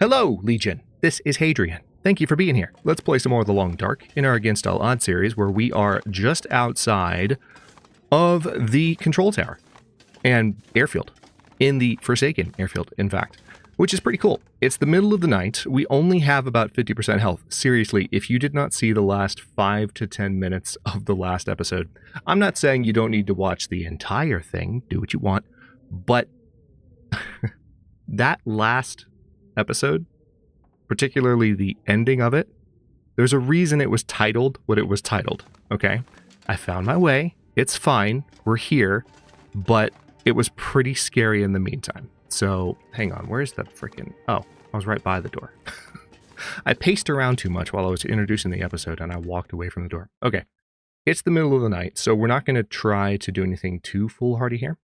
Hello, Legion. This is Hadrian. Thank you for being here. Let's play some more of The Long Dark in our Against All Odds series, where we are just outside of the control tower and airfield, in the Forsaken airfield, in fact, which is pretty cool. It's the middle of the night. We only have about 50% health. Seriously, if you did not see the last 5 to 10 minutes of the last episode, I'm not saying you don't need to watch the entire thing, do what you want, but that last episode, particularly the ending of it, there's a reason it was titled what it was titled, okay? I found my way. It's fine. We're here. But it was pretty scary in the meantime. So, hang on. Where's the freaking... Oh, I was right by the door. I paced around too much while I was introducing the episode, and I walked away from the door. Okay. It's the middle of the night, so we're not going to try to do anything too foolhardy here.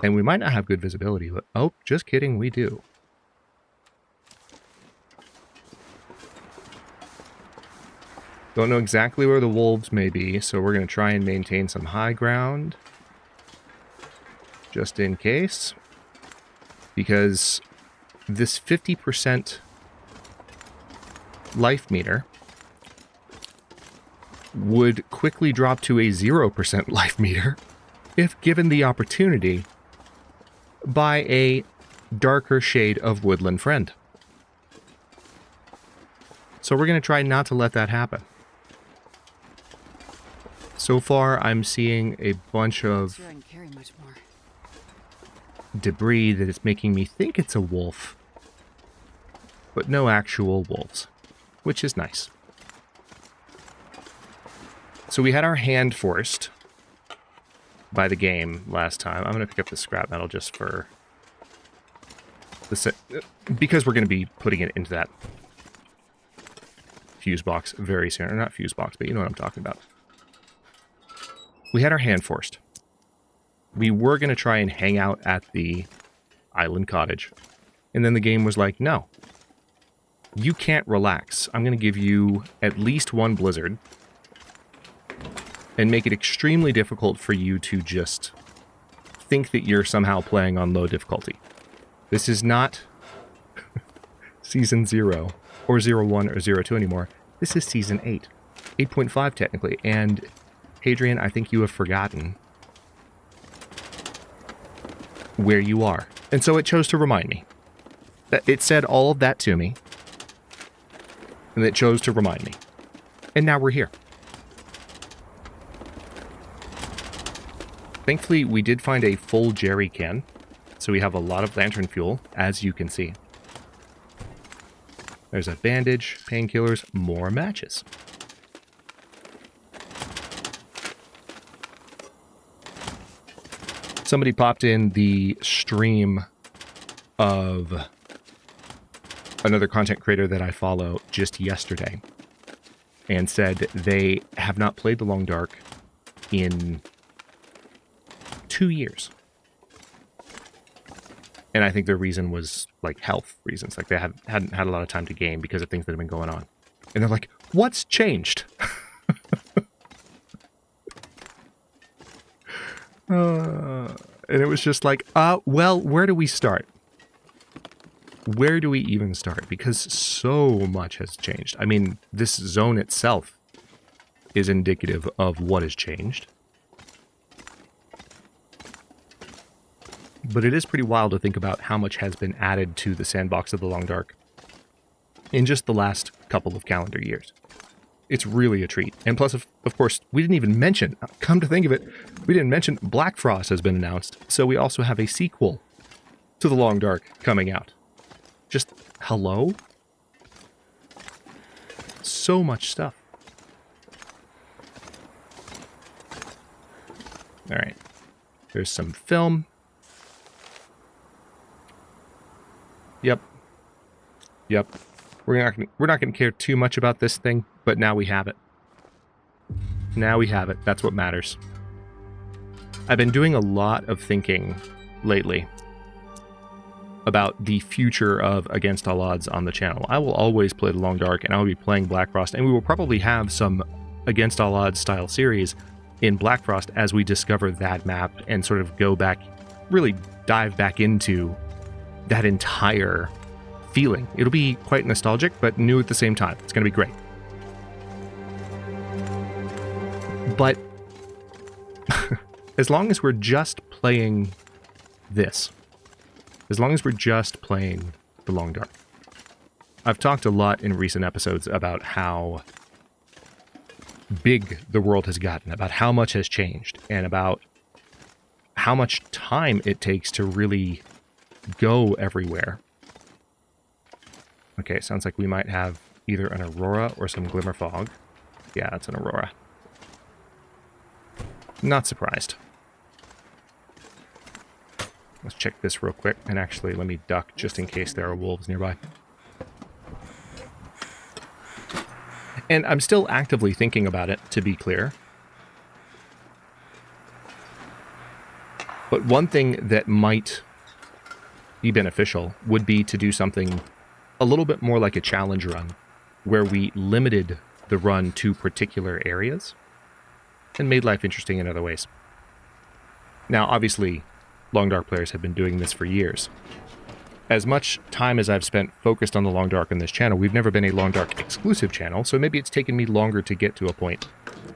And we might not have good visibility, but... Oh, just kidding, we do. Don't know exactly where the wolves may be, so we're going to try and maintain some high ground. Just in case. Because this 50% life meter would quickly drop to a 0% life meter if given the opportunity by a darker shade of woodland friend. So we're going to try not to let that happen. So far, I'm seeing a bunch of debris that is making me think it's a wolf, but no actual wolves, which is nice. So we had our hand forced by the game last time. I'm going to pick up the scrap metal just for the because we're going to be putting it into that fuse box very soon. Or not fuse box, but you know what I'm talking about. We had our hand forced. We were going to try and hang out at the island cottage. And then the game was like, no. You can't relax. I'm going to give you at least one blizzard. And make it extremely difficult for you to just think that you're somehow playing on low difficulty. This is not Season 0, or 01, or 02 anymore. This is Season 8. 8.5 technically, and... Hadrian, I think you have forgotten where you are. And so it chose to remind me. It said all of that to me. And it chose to remind me. And now we're here. Thankfully, we did find a full jerry can. So we have a lot of lantern fuel, as you can see. There's a bandage, painkillers, more matches. Somebody popped in the stream of another content creator that I follow just yesterday and said they have not played The Long Dark in 2 years. And I think their reason was like health reasons. Like they hadn't had a lot of time to game because of things that have been going on. And they're like, what's changed? And it was just like, well, where do we start? Where do we even start? Because so much has changed. I mean, this zone itself is indicative of what has changed. But it is pretty wild to think about how much has been added to the sandbox of The Long Dark in just the last couple of calendar years. It's really a treat. And plus, of course, we didn't even mention, come to think of it, we didn't mention Black Frost has been announced. So we also have a sequel to The Long Dark coming out. Just, hello? So much stuff. All right. There's some film. Yep. We're not going to care too much about this thing, but now we have it. Now we have it. That's what matters. I've been doing a lot of thinking lately about the future of Against All Odds on the channel. I will always play The Long Dark, and I will be playing Black Frost, and we will probably have some Against All Odds style series in Black Frost as we discover that map and sort of go back, really dive back into that entire feeling. It'll be quite nostalgic, but new at the same time. It's going to be great. But as long as we're just playing this, as long as we're just playing the Long Dark, I've talked a lot in recent episodes about how big the world has gotten, about how much has changed, and about how much time it takes to really go everywhere. Okay, sounds like we might have either an aurora or some glimmer fog. Yeah, it's an aurora. Not surprised. Let's check this real quick, and actually let me duck just in case there are wolves nearby. And I'm still actively thinking about it, to be clear. But one thing that might be beneficial would be to do something a little bit more like a challenge run, where we limited the run to particular areas and made life interesting in other ways. Now, obviously, Long Dark players have been doing this for years. As much time as I've spent focused on the Long Dark on this channel, we've never been a Long Dark exclusive channel, so maybe it's taken me longer to get to a point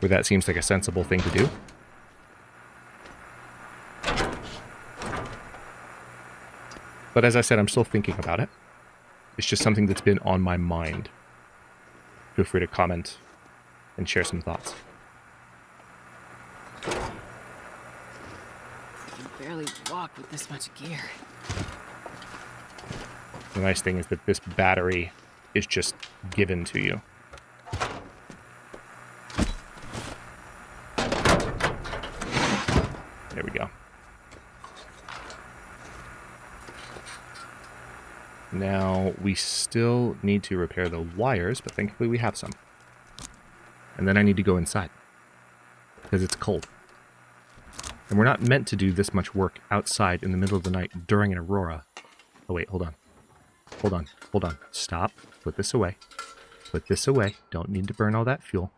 where that seems like a sensible thing to do. But as I said, I'm still thinking about it. It's just something that's been on my mind. Feel free to comment and share some thoughts. I can barely walk with this much gear. The nice thing is that this battery is just given to you. There we go. Now, we still need to repair the wires, but thankfully we have some. And then I need to go inside, because it's cold. And we're not meant to do this much work outside in the middle of the night during an aurora. Oh wait, hold on. Hold on, hold on. Stop. Put this away. Put this away. Don't need to burn all that fuel.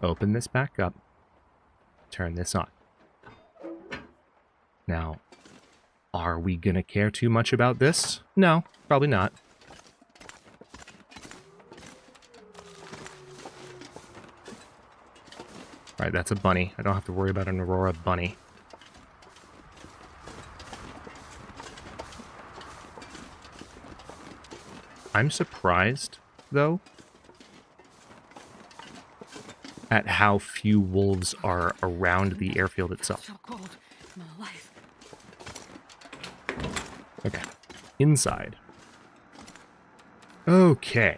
Open this back up. Turn this on. Now, are we going to care too much about this? No, probably not. Alright, that's a bunny. I don't have to worry about an aurora bunny. I'm surprised, though, at how few wolves are around the airfield itself. So cold. I'm alive. Okay, inside. Okay.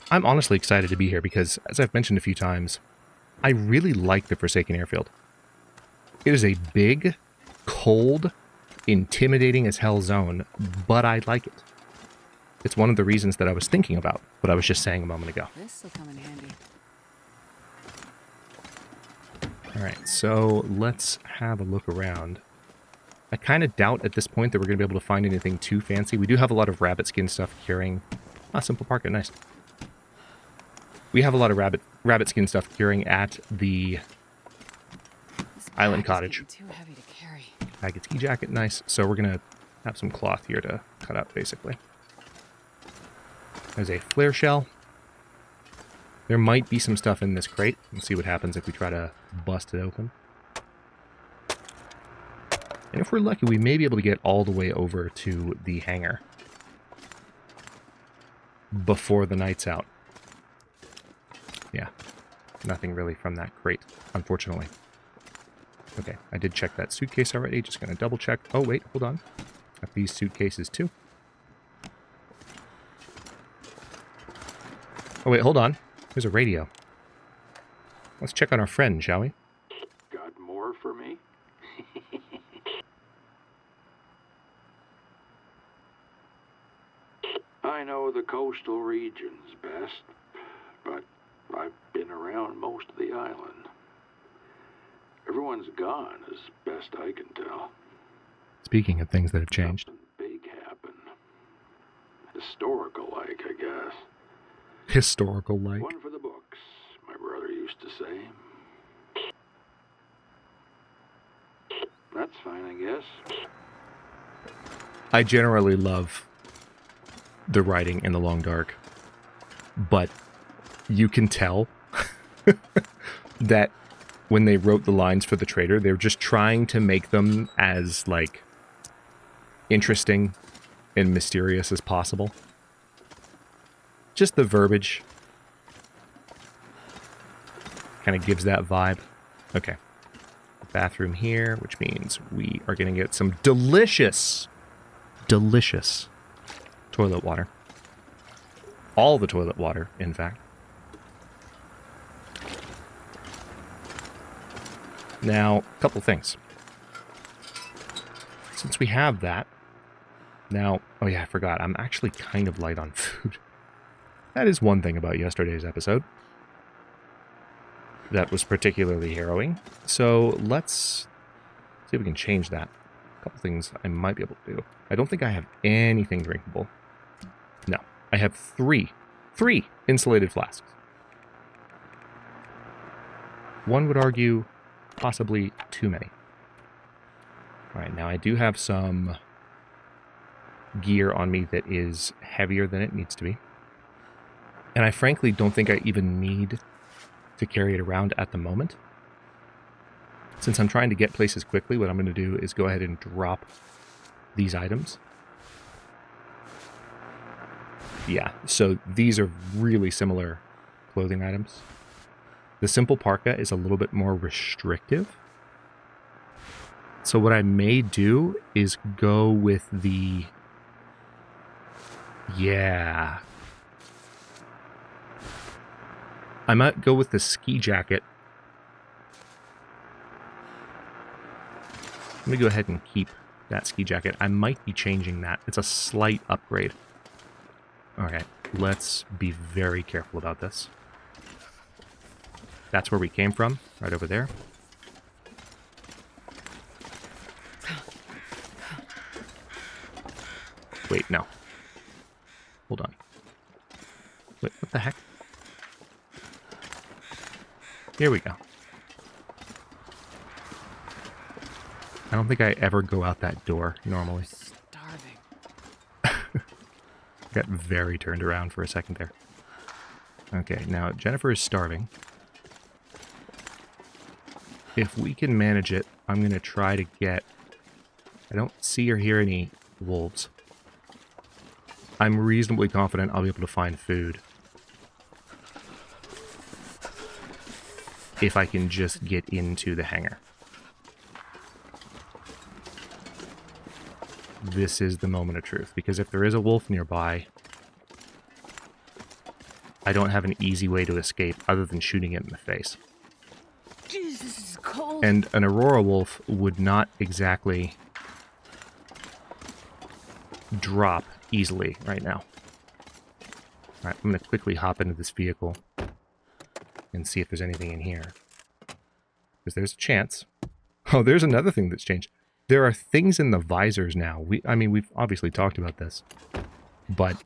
I'm honestly excited to be here because, as I've mentioned a few times, I really like the Forsaken Airfield. It is a big, cold, intimidating as hell zone, but I like it. It's one of the reasons that I was thinking about what I was just saying a moment ago. This will come in handy. Alright, so let's have a look around. I kind of doubt at this point that we're going to be able to find anything too fancy. We do have a lot of rabbit skin stuff curing. Ah, simple parka, nice. We have a lot of rabbit skin stuff curing at the island cottage. Too heavy to carry. Faggot ski jacket, nice. So we're going to have some cloth here to cut up, basically. There's a flare shell. There might be some stuff in this crate. Let's see what happens if we try to bust it open. And if we're lucky, we may be able to get all the way over to the hangar before the night's out. Yeah, nothing really from that crate, unfortunately. Okay, I did check that suitcase already. Just going to double check. Oh, wait, hold on. Got these suitcases too. Oh, wait, hold on. There's a radio. Let's check on our friend, shall we? Got more for me? I know the coastal regions best, but I've been around most of the island. Everyone's gone, as best I can tell. Speaking of things that have changed. Something big happened. Historical-like, I guess. Historical-like. One for the books, my brother used to say. That's fine, I guess. I generally love the writing in the long dark, but you can tell that when they wrote the lines for the traitor, they're just trying to make them as, like, interesting and mysterious as possible. Just the verbiage kind of gives that vibe. Okay. Bathroom here, which means we are going to get some delicious toilet water. All the toilet water, in fact. Now, a couple things. Since we have that, now, oh yeah, I forgot, I'm actually kind of light on food. That is one thing about yesterday's episode that was particularly harrowing. So let's see if we can change that. A couple things I might be able to do. I don't think I have anything drinkable. No, I have three insulated flasks. One would argue possibly too many. All right, now I do have some gear on me that is heavier than it needs to be. And I frankly don't think I even need to carry it around at the moment. Since I'm trying to get places quickly, what I'm going to do is go ahead and drop these items. Yeah, so these are really similar clothing items. The simple parka is a little bit more restrictive. So what I may do is go with the... Yeah. I might go with the ski jacket. Let me go ahead and keep that ski jacket. I might be changing that. It's a slight upgrade. Alright, let's be very careful about this. That's where we came from, right over there. Wait, no. Hold on. Wait, what the heck? Here we go. I don't think I ever go out that door normally. Starving. Got very turned around for a second there. Okay, now Jennifer is starving. If we can manage it, I'm going to try to get... I don't see or hear any wolves. I'm reasonably confident I'll be able to find food. If I can just get into the hangar. This is the moment of truth, because if there is a wolf nearby, I don't have an easy way to escape other than shooting it in the face. Jesus, this is cold. And an Aurora wolf would not exactly drop easily right now. Alright, I'm going to quickly hop into this vehicle and see if there's anything in here. Because there's a chance. Oh, there's another thing that's changed. There are things in the visors now. I mean, we've obviously talked about this. But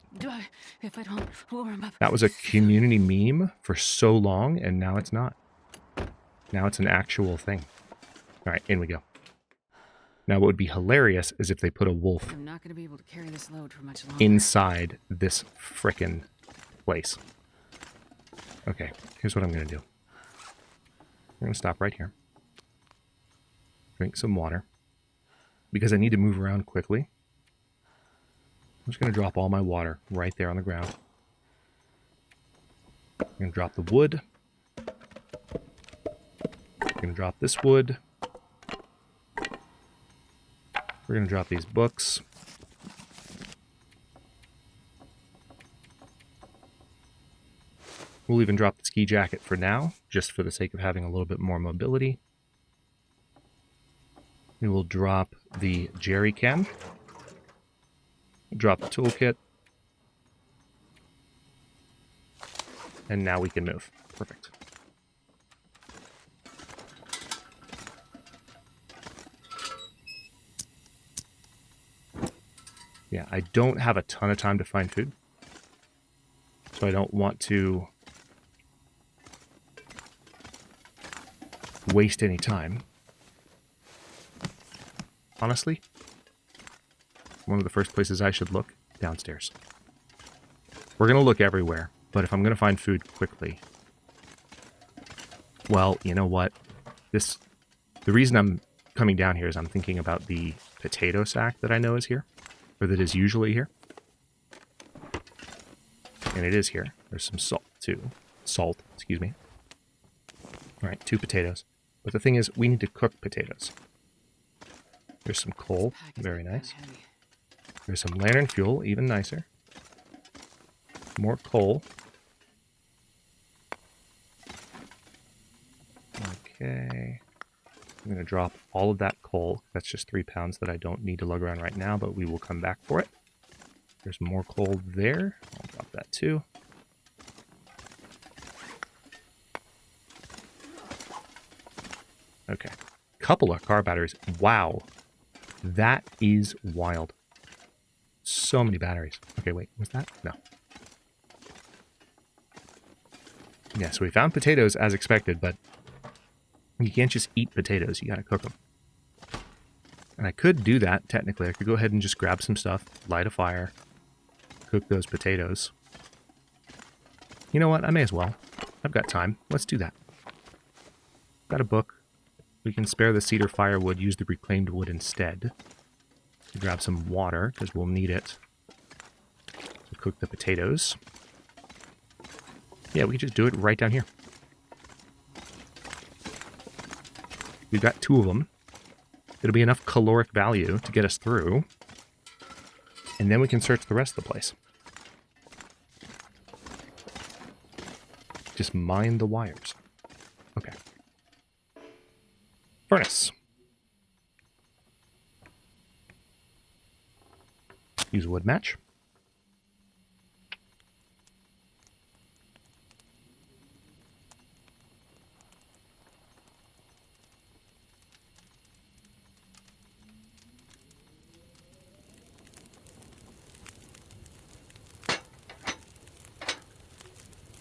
If I don't warm up. that was a community meme for so long, and now it's not. Now it's an actual thing. Alright, in we go. Now, what would be hilarious is if they put a wolf I'm not going to be able to carry this load for much longer. inside this frickin' place. Okay, here's what I'm going to do. I'm going to stop right here. Drink some water. Because I need to move around quickly. I'm just going to drop all my water right there on the ground. I'm going to drop the wood. I'm going to drop this wood. We're going to drop these books. We'll even drop the ski jacket for now, just for the sake of having a little bit more mobility. We will drop the jerry can. Drop the toolkit. And now we can move. Perfect. Yeah, I don't have a ton of time to find food. So I don't want to waste any time. Honestly, one of the first places I should look, downstairs. We're going to look everywhere, but if I'm going to find food quickly... Well, you know what? The reason I'm coming down here is I'm thinking about the potato sack that I know is here, or that is usually here. And it is here. There's some salt, too. Salt, excuse me. Alright, 2 potatoes. But the thing is, we need to cook potatoes. There's some coal, very nice. There's some lantern fuel, even nicer. More coal. Okay. I'm going to drop all of that coal. That's just 3 pounds that I don't need to lug around right now, but we will come back for it. There's more coal there. I'll drop that too. Okay. Couple of car batteries. Wow. That is wild. So many batteries. Okay, wait. Was that? No. Yeah, so we found potatoes as expected, but you can't just eat potatoes. You gotta cook them. And I could do that, technically. I could go ahead and just grab some stuff, light a fire, cook those potatoes. You know what? I may as well. I've got time. Let's do that. Got a book. We can spare the cedar firewood, use the reclaimed wood instead. Grab some water, because we'll need it to cook the potatoes. Yeah, we can just do it right down here. We've got 2 of them. It'll be enough caloric value to get us through. And then we can search the rest of the place. Just mine the wires. Okay. Furnace. Use a wood match.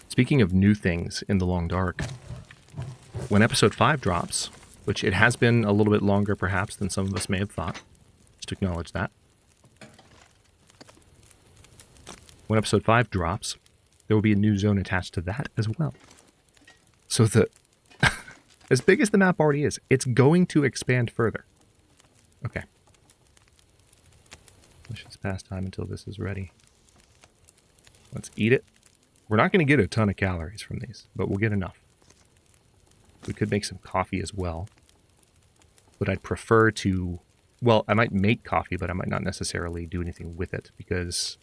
Speaking of new things in the Long Dark, when episode 5 drops, which it has been a little bit longer perhaps than some of us may have thought, just acknowledge that. When episode 5 drops, there will be a new zone attached to that as well. So as big as the map already is, it's going to expand further. Okay. Let's just pass time until this is ready. Let's eat it. We're not going to get a ton of calories from these, but we'll get enough. We could make some coffee as well. But I'd prefer to... Well, I might make coffee, but I might not necessarily do anything with it, because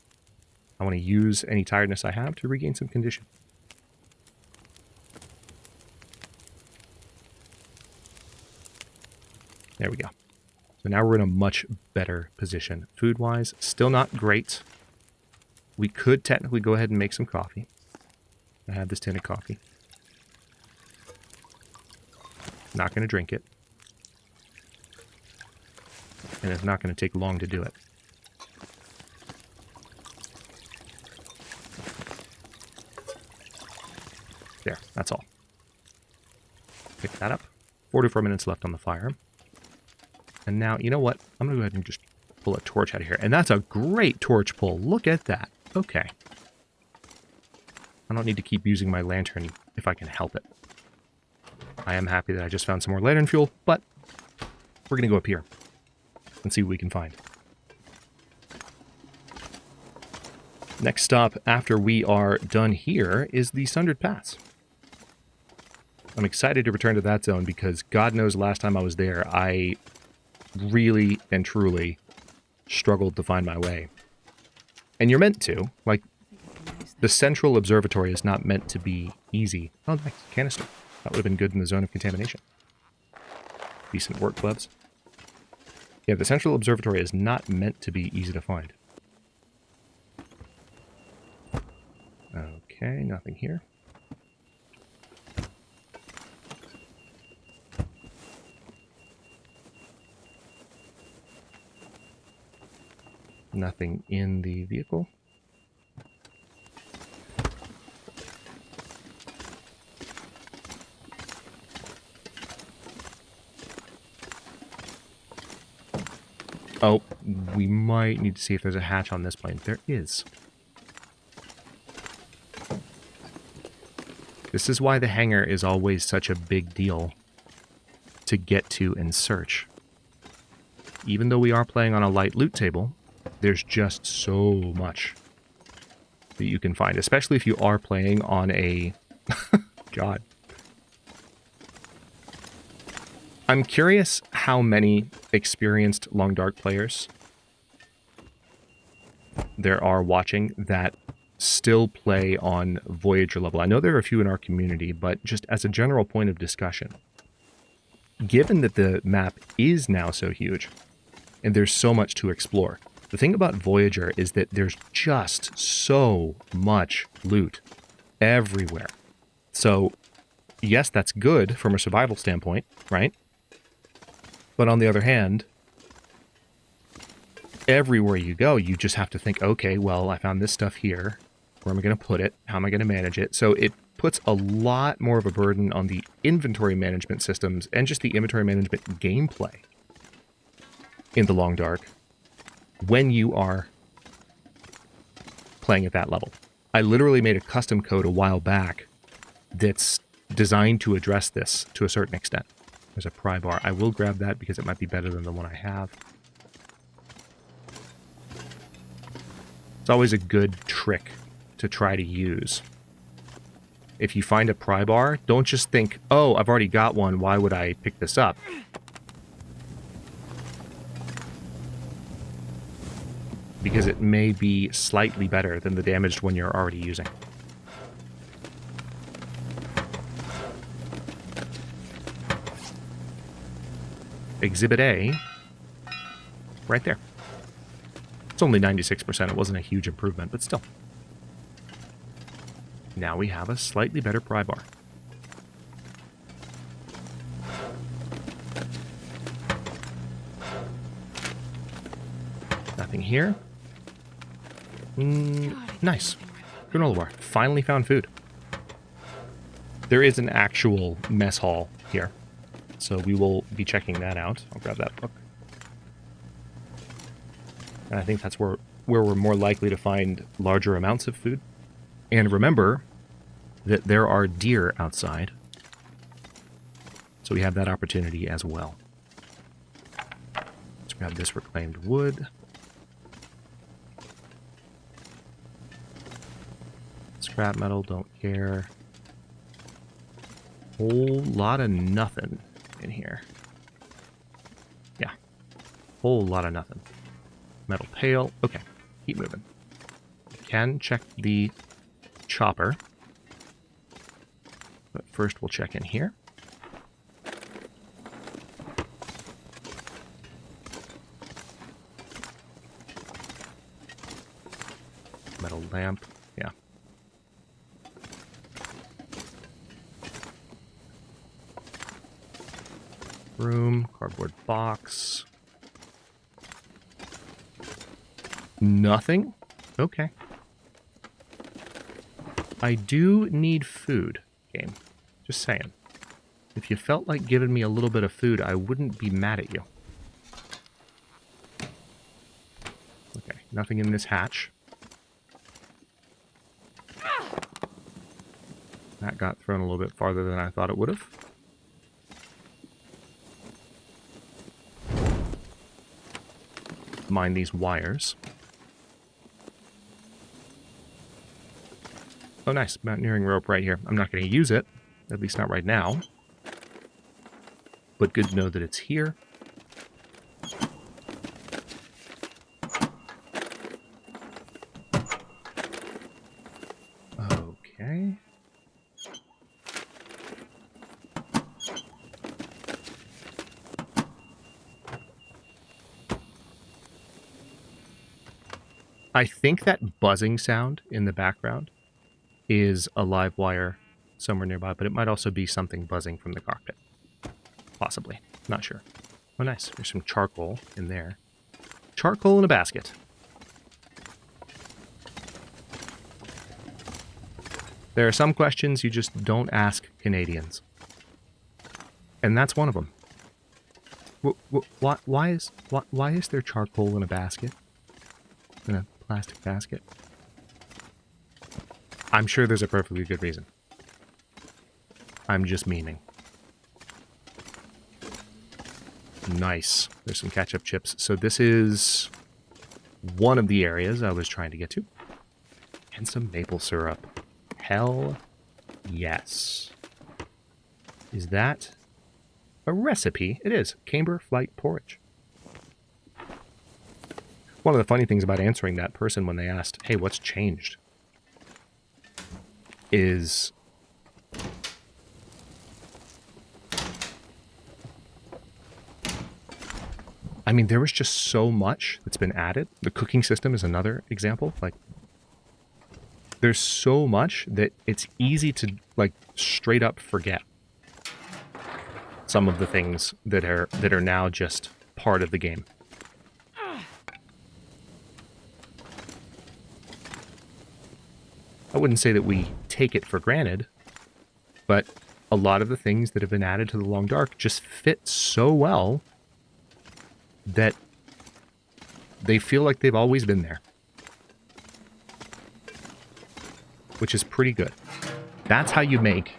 I want to use any tiredness I have to regain some condition. There we go. So now we're in a much better position. Food-wise, still not great. We could technically go ahead and make some coffee. I have this tin of coffee. Not going to drink it. And it's not going to take long to do it. There, that's all. Pick that up. 44 minutes left on the fire. And now, you know what? I'm going to go ahead and just pull a torch out of here. And that's a great torch pull. Look at that. Okay. I don't need to keep using my lantern if I can help it. I am happy that I just found some more lantern fuel, but we're going to go up here and see what we can find. Next stop after we are done here is the Sundered Pass. I'm excited to return to that zone because God knows last time I was there, I really and truly struggled to find my way. And you're meant to. Like, the central observatory is not meant to be easy. Oh, nice. Canister. That would have been good in the zone of contamination. Decent work gloves. Yeah, the central observatory is not meant to be easy to find. Okay, nothing here. Nothing in the vehicle. Oh, we might need to see if there's a hatch on this plane. There is. This is why the hangar is always such a big deal to get to and search. Even though we are playing on a light loot table, there's just so much that you can find, especially if you are playing on a... God. I'm curious how many experienced Long Dark players there are watching that still play on Voyager level. I know there are a few in our community, but just as a general point of discussion, given that the map is now so huge and there's so much to explore, the thing about Voyager is that there's just so much loot everywhere. So, yes, that's good from a survival standpoint, right? But on the other hand, everywhere you go, you just have to think, okay, well, I found this stuff here. Where am I going to put it? How am I going to manage it? So it puts a lot more of a burden on the inventory management systems and just the inventory management gameplay in the Long Dark when you are playing at that level. I literally made a custom code a while back that's designed to address this to a certain extent. There's a pry bar. I will grab that because it might be better than the one I have. It's always a good trick to try to use. If you find a pry bar, don't just think, oh, I've already got one, why would I pick this up? Because it may be slightly better than the damaged one you're already using. Exhibit A, right there. It's only 96%. It wasn't a huge improvement, but still. Now we have a slightly better pry bar. Nothing here. Nice. Granola bar. Finally found food. There is an actual mess hall here, so we will be checking that out. I'll grab that book. And I think that's where we're more likely to find larger amounts of food. And remember that there are deer outside, so we have that opportunity as well. Let's grab this reclaimed wood. Scrap metal, don't care. Whole lot of nothing in here. Yeah, whole lot of nothing. Metal pail. Okay, keep moving. Can check the chopper. But first we'll check in here. Metal lamp. Yeah. Room. Cardboard box. Nothing? Okay. I do need food, game. Just saying. If you felt like giving me a little bit of food, I wouldn't be mad at you. Okay, nothing in this hatch. That got thrown a little bit farther than I thought it would have. Mind these wires. Oh, nice. Mountaineering rope right here. I'm not going to use it. At least not right now. But good to know that it's here. Okay. I think that buzzing sound in the background is a live wire somewhere nearby, but it might also be something buzzing from the cockpit. Possibly. Not sure. Oh, nice. There's some charcoal in there. Charcoal in a basket. There are some questions you just don't ask Canadians. And that's one of them. Why is there charcoal in a basket? In a plastic basket? I'm sure there's a perfectly good reason. I'm just memeing. Nice. There's some ketchup chips. So this is one of the areas I was trying to get to. And some maple syrup. Hell yes. Is that a recipe? It is. Camber flight porridge. One of the funny things about answering that person when they asked, hey, what's changed? Is I mean, there was just so much that's been added. The cooking system is another example. Like, there's so much that it's easy to, like, straight up forget some of the things that are now just part of the game. I wouldn't say that we take it for granted, but a lot of the things that have been added to the Long Dark just fit so well that they feel like they've always been there. Which is pretty good. That's how you make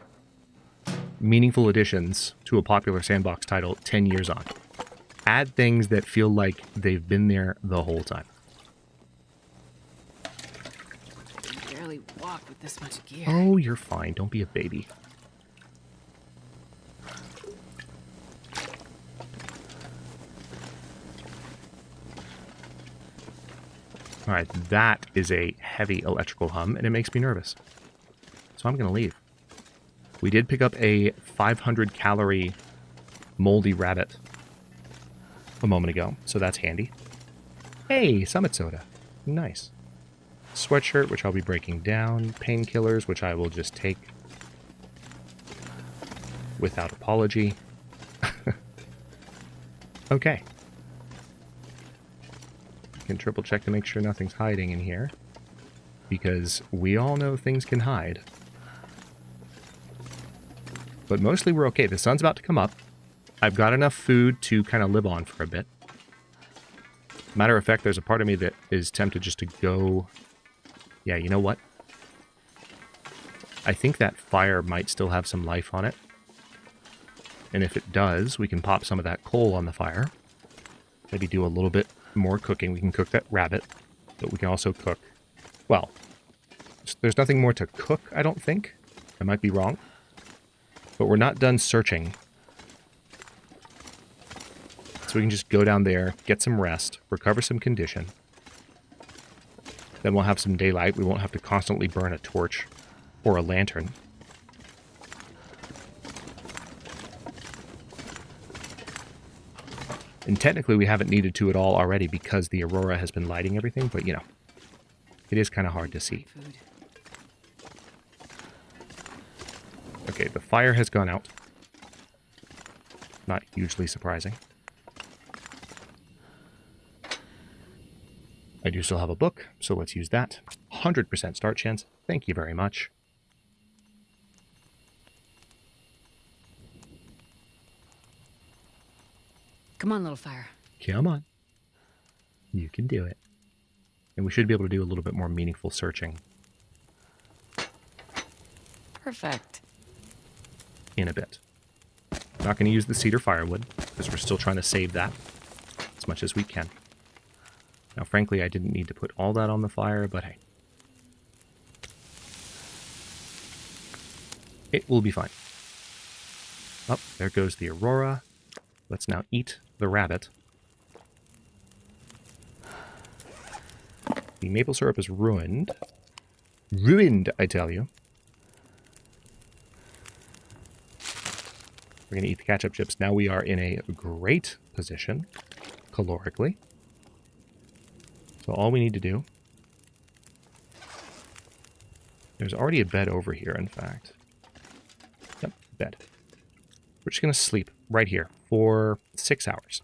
meaningful additions to a popular sandbox title 10 years on. Add things that feel like they've been there the whole time. I can barely walk with this much gear. Oh, you're fine. Don't be a baby. Alright, that is a heavy electrical hum, and it makes me nervous. So I'm going to leave. We did pick up a 500-calorie moldy rabbit a moment ago, so that's handy. Hey, Summit Soda. Nice. Sweatshirt, which I'll be breaking down. Painkillers, which I will just take without apology. Okay. Can triple check to make sure nothing's hiding in here, because we all know things can hide. But mostly we're okay. The sun's about to come up. I've got enough food to kind of live on for a bit. Matter of fact, there's a part of me that is tempted just to go... Yeah, you know what? I think that fire might still have some life on it. And if it does, we can pop some of that coal on the fire. Maybe do a little bit more cooking. We can cook that rabbit, but we can also cook... Well, there's nothing more to cook, I don't think. I might be wrong. But we're not done searching. So we can just go down there, get some rest, recover some condition. Then we'll have some daylight. We won't have to constantly burn a torch or a lantern. And technically we haven't needed to at all already because the aurora has been lighting everything, but you know, it is kind of hard to see. Okay, the fire has gone out. Not hugely surprising. I do still have a book, so let's use that. 100% start chance. Thank you very much. Come on, little fire. Come on. You can do it. And we should be able to do a little bit more meaningful searching. Perfect. In a bit. Not going to use the cedar firewood, because we're still trying to save that as much as we can. Now, frankly, I didn't need to put all that on the fire, but hey. It will be fine. Oh, there goes the aurora. Let's now eat the rabbit. The maple syrup is ruined. Ruined, I tell you. We're going to eat the ketchup chips. Now we are in a great position, calorically. So all we need to do... There's already a bed over here, in fact. Yep, bed. We're just going to sleep right here for 6 hours.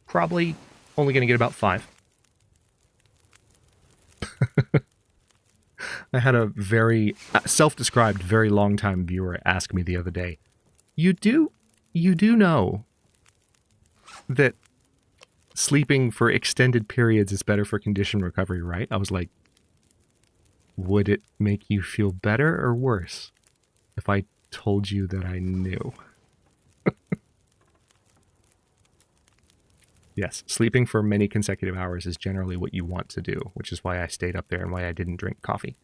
Probably only going to get about 5. I had a very self-described, very long-time viewer ask me the other day, You do know that sleeping for extended periods is better for condition recovery, right? I was like, would it make you feel better or worse if I told you that I knew. Yes, sleeping for many consecutive hours is generally what you want to do, which is why I stayed up there and why I didn't drink coffee.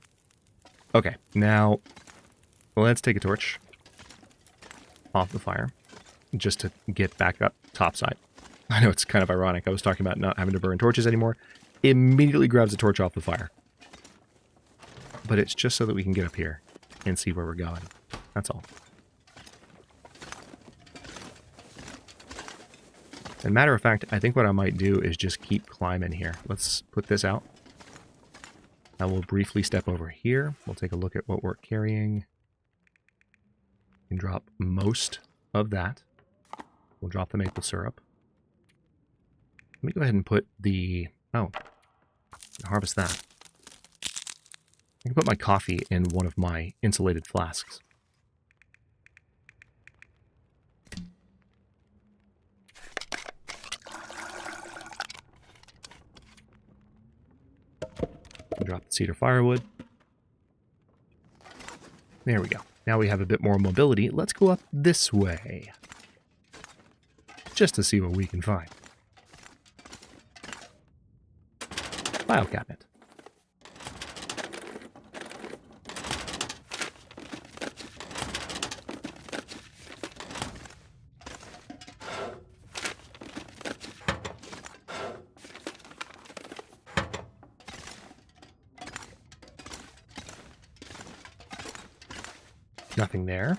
Okay, now let's take a torch off the fire just to get back up topside. I know it's kind of ironic. I was talking about not having to burn torches anymore. Immediately grabs a torch off the fire. But it's just so that we can get up here and see where we're going. That's all. And matter of fact, I think what I might do is just keep climbing here. Let's put this out. I will briefly step over here. We'll take a look at what we're carrying. And drop most of that. We'll drop the maple syrup. Let me go ahead and put the... Oh. Harvest that. I can put my coffee in one of my insulated flasks. Drop the cedar firewood. There we go. Now we have a bit more mobility. Let's go up this way. Just to see what we can find. File cabinet. Nothing there.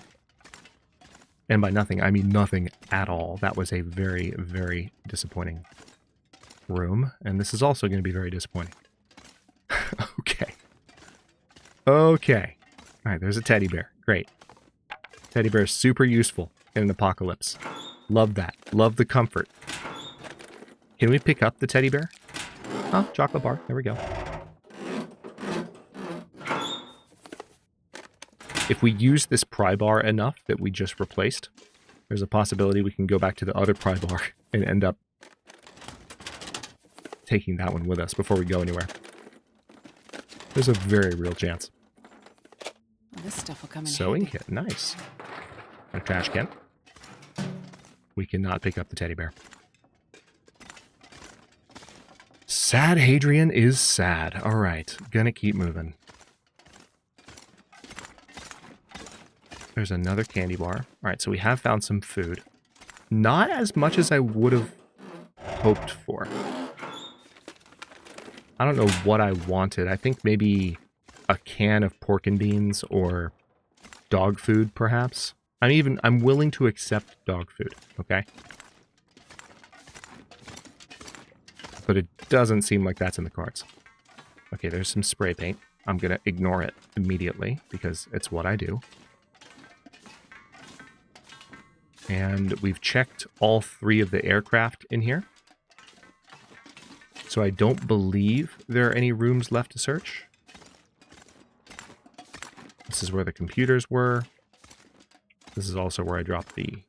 And by nothing, I mean nothing at all. That was a very, very disappointing room. And this is also going to be very disappointing. Okay. Okay. All right, there's a teddy bear. Great. Teddy bear is super useful in an apocalypse. Love that. Love the comfort. Can we pick up the teddy bear? Oh, chocolate bar. There we go. If we use this pry bar enough that we just replaced, there's a possibility we can go back to the other pry bar and end up taking that one with us before we go anywhere. There's a very real chance. Well, this stuff will come in Sewing handy. kit, nice. A trash can. We cannot pick up the teddy bear. Sad Hadrian is sad. All right, gonna keep moving. There's another candy bar. All right, so we have found some food. Not as much as I would have hoped for. I don't know what I wanted. I think maybe a can of pork and beans or dog food, perhaps. I'm willing to accept dog food, okay? But it doesn't seem like that's in the cards. Okay, there's some spray paint. I'm going to ignore it immediately because it's what I do. And we've checked all 3 of the aircraft in here. So I don't believe there are any rooms left to search. This is where the computers were. This is also where I dropped the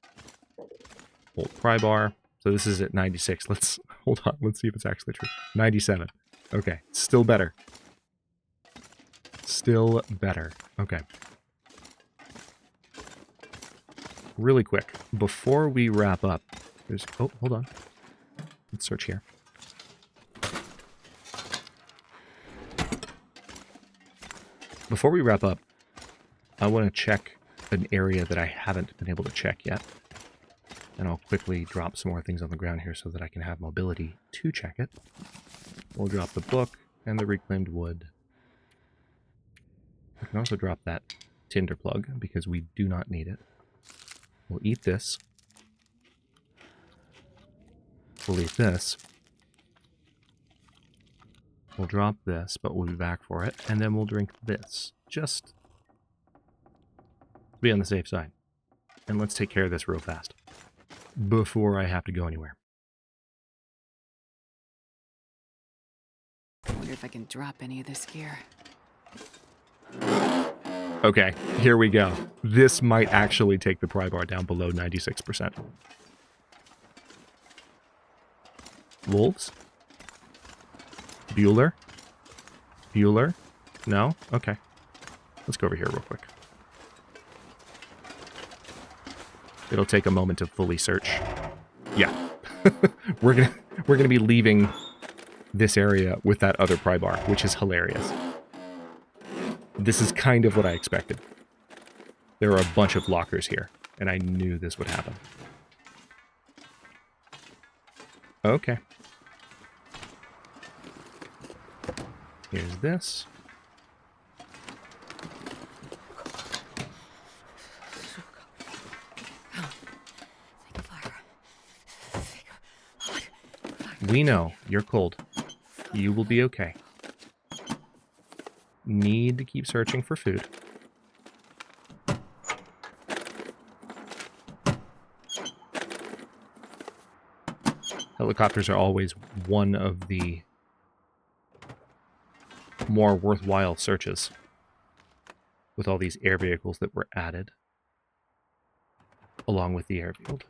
old pry bar. So this is at 96. Let's hold on. Let's see if it's actually true. 97. Okay. Still better. Still better. Okay. Really quick, before we wrap up, there's... Oh, hold on. Let's search here. Before we wrap up, I want to check an area that I haven't been able to check yet. And I'll quickly drop some more things on the ground here so that I can have mobility to check it. We'll drop the book and the reclaimed wood. I can also drop that tinder plug because we do not need it. We'll eat this. We'll eat this. We'll drop this, but we'll be back for it. And then we'll drink this. Just to be on the safe side. And let's take care of this real fast before I have to go anywhere. I wonder if I can drop any of this gear. Okay, here we go. This might actually take the pry bar down below 96%. Wolves? Bueller? Bueller? No? Okay. Let's go over here real quick. it'll take a moment to fully search. Yeah. we're gonna be leaving this area with that other pry bar, which is hilarious. This is kind of what I expected. There are a bunch of lockers here, and I knew this would happen. Okay. Here's this. We know you're cold. You will be okay. Need to keep searching for food. Helicopters are always one of the more worthwhile searches with all these air vehicles that were added along with the airfield.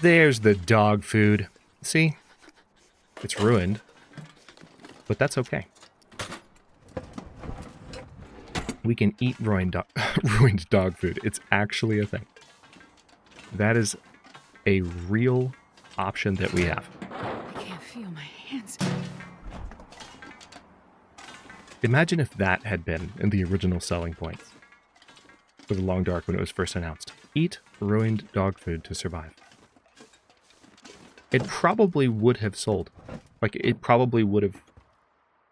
There's the dog food. See? It's ruined. But that's okay. We can eat ruined dog food. It's actually a thing. That is a real option that we have. I can't feel my hands. Imagine if that had been in the original selling points for the Long Dark when it was first announced. Eat ruined dog food to survive. It probably would have sold. Like, it probably would have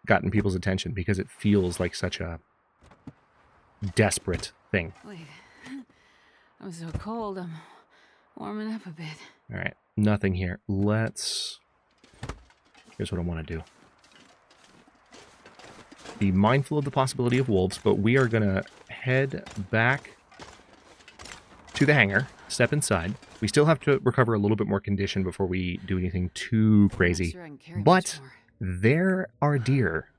gotten people's attention because it feels like such a desperate thing. Wait. I'm so cold. I'm warming up a bit. All right. Nothing here. Here's what I want to do. Be mindful of the possibility of wolves, but we are going to head back to the hangar, step inside. We still have to recover a little bit more condition before we do anything too crazy. Sure I can carry But much more. there are deer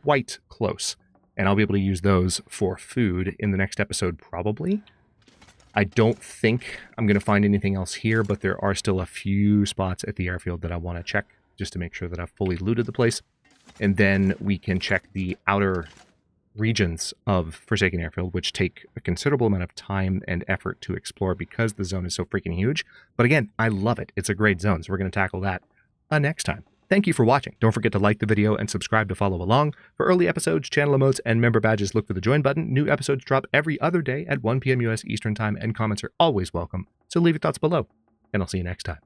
quite close, and I'll be able to use those for food in the next episode, probably. I don't think I'm going to find anything else here, but there are still a few spots at the airfield that I want to check just to make sure that I've fully looted the place. And then we can check the outer regions of Forsaken Airfield, which take a considerable amount of time and effort to explore because the zone is so freaking huge. But again, I love it. It's a great zone, so we're going to tackle that next time. Thank you for watching. Don't forget to like the video and subscribe to follow along. For early episodes, channel emotes, and member badges, look for the join button. New episodes drop every other day at 1 p.m. US Eastern Time, and comments are always welcome. So leave your thoughts below, and I'll see you next time.